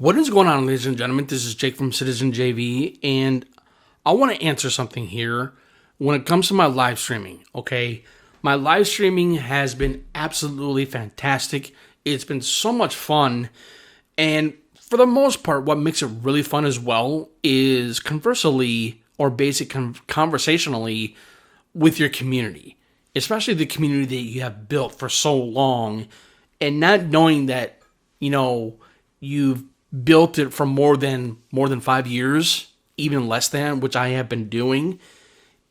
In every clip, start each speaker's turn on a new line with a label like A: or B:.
A: What is going on, ladies and gentlemen? This is Jake from Citizen JV, and I want to answer something here when it comes to my live streaming, okay? My live streaming has been absolutely fantastic. It's been so much fun, and for the most part, what makes it really fun as well is conversely or conversationally with your community, especially the community that you have built for so long, and not knowing that, you've built it for more than 5 years, even less than, which I have been doing.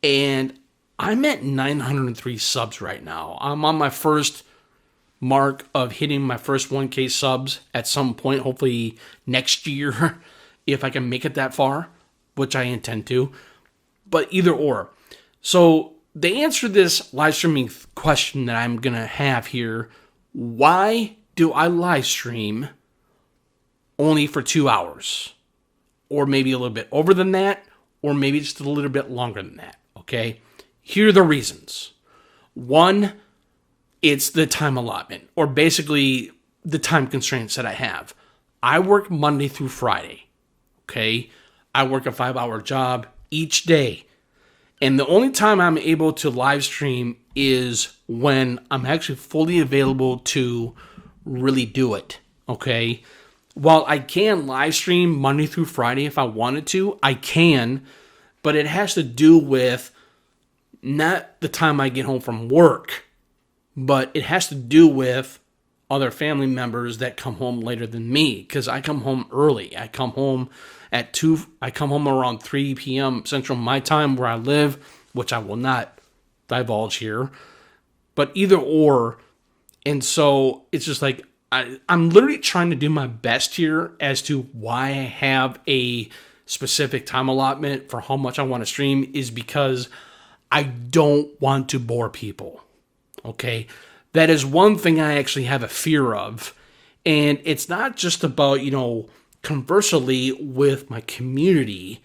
A: And I'm at 903 subs right now. I'm on my first mark of hitting my first 1K subs at some point, hopefully next year, if I can make it that far, which I intend to. But either or. So the answer to this live streaming question that I'm going to have here, why do I live stream only for 2 hours, or maybe a little bit over than that, or maybe just a little bit longer than that, okay? Here are the reasons. One, it's the time allotment, or basically the time constraints that I have. I work Monday through Friday, okay? I work a 5-hour job each day, and the only time I'm able to live stream is when I'm actually fully available to really do it, okay? While I can live stream Monday through Friday if I wanted to, I can, but it has to do with not the time I get home from work, but it has to do with other family members that come home later than me, because I come home early. I come home at 2, I come home around 3 p.m. Central my time where I live, which I will not divulge here, but either or. And so it's just like, I'm literally trying to do my best here as to why I have a specific time allotment for how much I want to stream is because I don't want to bore people, okay? That is one thing I actually have a fear of, and it's not just about, conversely with my community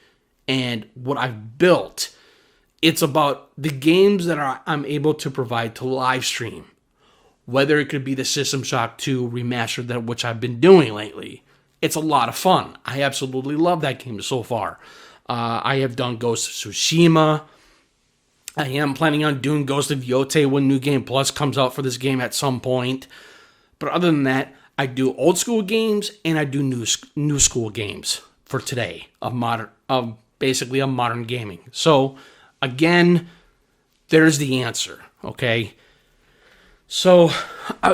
A: and what I've built. It's about the games that I'm able to provide to live stream. Whether it could be the System Shock 2 remastered, that which I've been doing lately. It's a lot of fun. I absolutely love that game so far. I have done Ghost of Tsushima. I am planning on doing Ghost of Yotei when New Game Plus comes out for this game at some point. But other than that, I do old school games and I do new school games for today of basically a modern gaming. So again, there's the answer, okay? So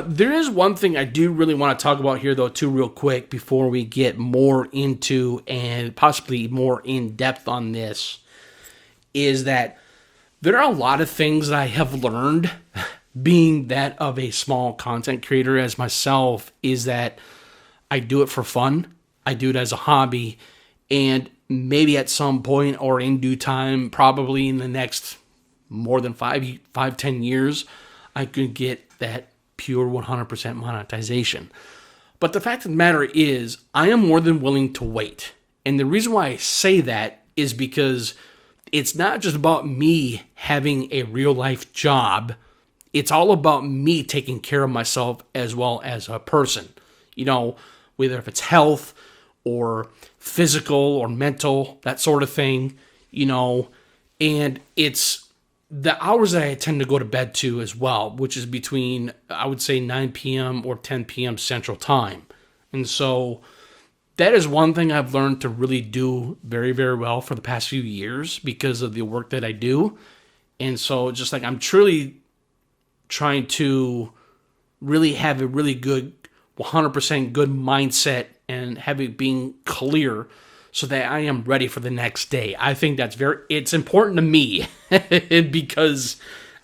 A: there is one thing I do really want to talk about here, though, too, real quick before we get more into and possibly more in depth on this, is that there are a lot of things that I have learned being that of a small content creator as myself, is that I do it for fun. I do it as a hobby, and maybe at some point or in due time, probably in the next more than 10 years, I could get that pure 100% monetization. But the fact of the matter is, I am more than willing to wait. And the reason why I say that is because it's not just about me having a real life job. It's all about me taking care of myself as well as a person. Whether if it's health or physical or mental, that sort of thing, and it's the hours that I tend to go to bed to as well, which is between, I would say, 9 p.m. or 10 p.m. Central Time. And so that is one thing I've learned to really do very, very well for the past few years because of the work that I do. And so just like I'm truly trying to really have a really good, 100% good mindset and have it being clear so that I am ready for the next day. I think it's important to me because,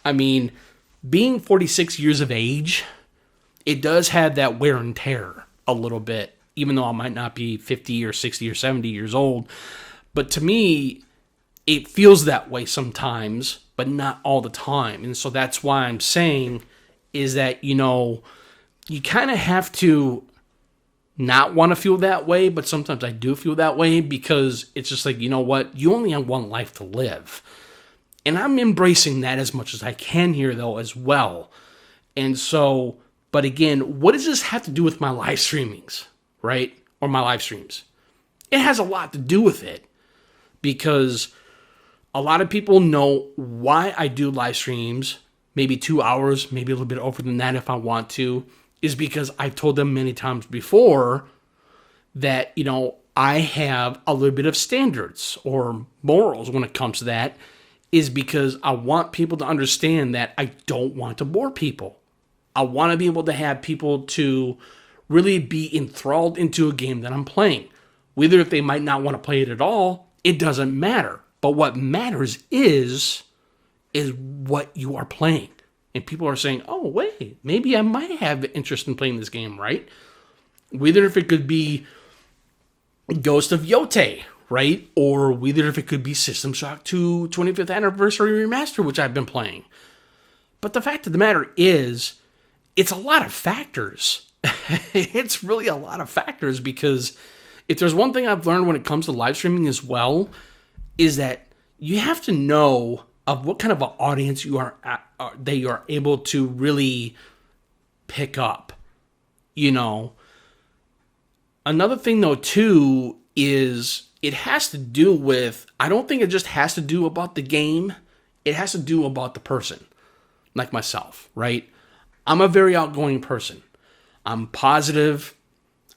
A: being 46 years of age, it does have that wear and tear a little bit, even though I might not be 50 or 60 or 70 years old. But to me, it feels that way sometimes, but not all the time. And so that's why I'm saying is that, you kind of have to not want to feel that way, but sometimes I do feel that way because it's just like, you know what? You only have one life to live. And I'm embracing that as much as I can here, though, as well. And so, but again, what does this have to do with my live streamings, right? or my live streams. It has a lot to do with it because a lot of people know why I do live streams, maybe 2 hours, maybe a little bit over than that if I want to, is because I've told them many times before that, I have a little bit of standards or morals when it comes to that, is because I want people to understand that I don't want to bore people. I want to be able to have people to really be enthralled into a game that I'm playing. Whether if they might not want to play it at all, it doesn't matter. But what matters is what you are playing. And people are saying, oh, wait, maybe I might have interest in playing this game, right? Whether if it could be Ghost of Yotei, right? Or whether if it could be System Shock 2 25th Anniversary Remaster, which I've been playing. But the fact of the matter is, it's a lot of factors. It's really a lot of factors because if there's one thing I've learned when it comes to live streaming as well, is that you have to know of what kind of an audience you are that you are able to really pick up. Another thing though too is it has to do with, I don't think it just has to do about the game. It has to do about the person, like myself, right? I'm a very outgoing person. I'm positive.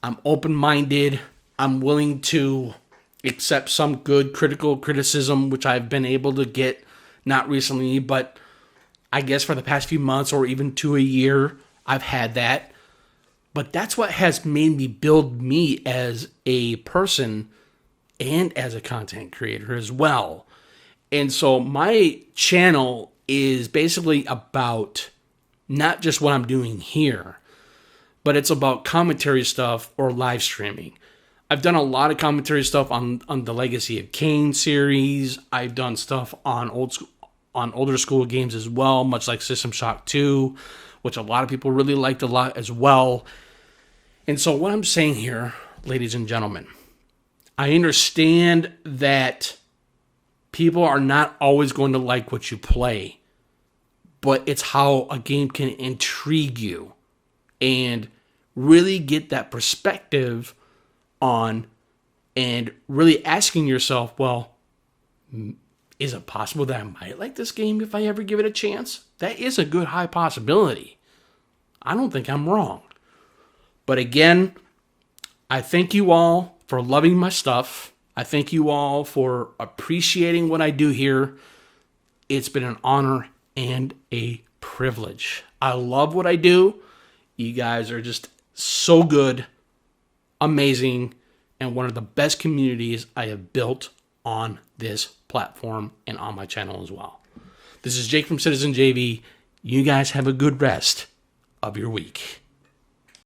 A: I'm open-minded. I'm willing to accept some good critical criticism, which I've been able to get, not recently, but I guess for the past few months or even to a year, I've had that. But that's what has made me build me as a person and as a content creator as well. And so my channel is basically about not just what I'm doing here, but it's about commentary stuff or live streaming. I've done a lot of commentary stuff on the Legacy of Kain series. I've done stuff on older school games as well, much like System Shock 2, which a lot of people really liked a lot as well. And so what I'm saying here, ladies and gentlemen, I understand that people are not always going to like what you play, but it's how a game can intrigue you and really get that perspective on and really asking yourself, well, is it possible that I might like this game if I ever give it a chance? That is a good high possibility. I don't think I'm wrong. But again, I thank you all for loving my stuff. I thank you all for appreciating what I do here. It's been an honor and a privilege. I love what I do. You guys are just so good, amazing, and one of the best communities I have built on this platform and on my channel as well. This is Jake from Citizen JV. You guys have a good rest of your week.